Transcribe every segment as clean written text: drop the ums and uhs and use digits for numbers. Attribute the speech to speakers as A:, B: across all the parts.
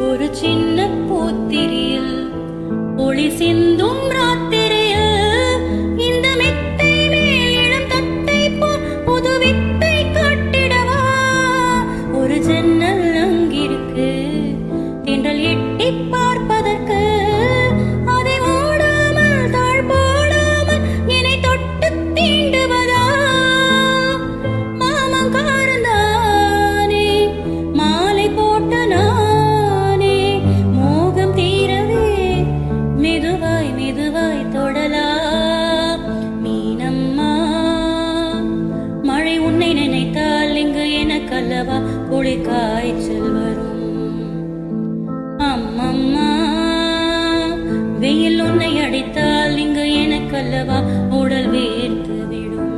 A: ஒரு சின்ன பூத்திரியில் ஒளி சிந்தும் ராத்திரியில் இந்த மெத்தை மேல் இளம் தத்தை போல் புது வித்தை காட்டிடவா ஒரு ஜன்னல் அங்கிருக்கு தென்றல் எட்டி பார்ப்பதற்கு அதை ஓடாமல் தாழ் போடாமல் என்னை தொட்டு தீண்டுவதா மாமங்காரந்தானே மாலை போட்ட நானே மோகம் தீரவே மெதுவாய் மெதுவாய் தொடலாம் மீனம்மா மழை உன்னை நினைத்தால் இங்கு எனக்கல்லவா குளிர் காய்ச்சல் வரும் அம்மம்மா வெயில் உன்னை அடித்தால் இங்கு எனக்கல்லவா உடல் வேர்த்து விடும்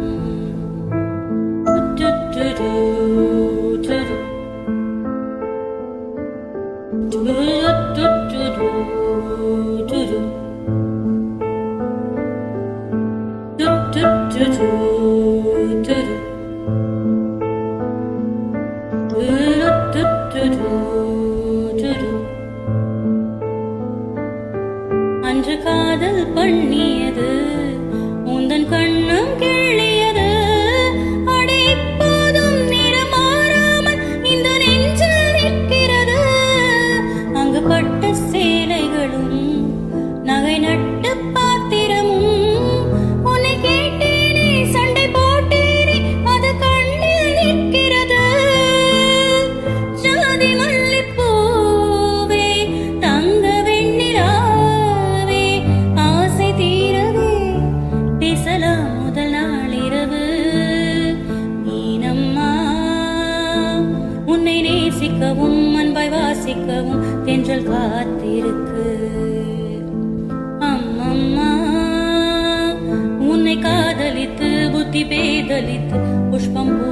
A: அன்று காதல் பண்ணியது உந்தன் கண்ணம் கிள்ளியது அடே இப்போதும் நிறம் மாறாமல் இந்த நெஞ்சில் நிற்கிறது அங்கு பட்ட சேலைகளும் நகை நட்டு பாத்திரமும் உன்னை கேட்டேனே சண்டை போட்டேனே அது கண்ணில் நிற்கிறது ஜாதி மல்லிப்பூவே தங்க வெண்ணிலாவே ஆசை தீரவே பேசலாம் முதல் நாள் இரவு மீனம்மா உன்னை நேசிக்கவும் அன்பாய் வாசிக்கவும் தென்றல் காத்திருக்கு அம்மம்மா உன்னை காதலித்து புத்தி பேதலித்து புஷ்பம் பூ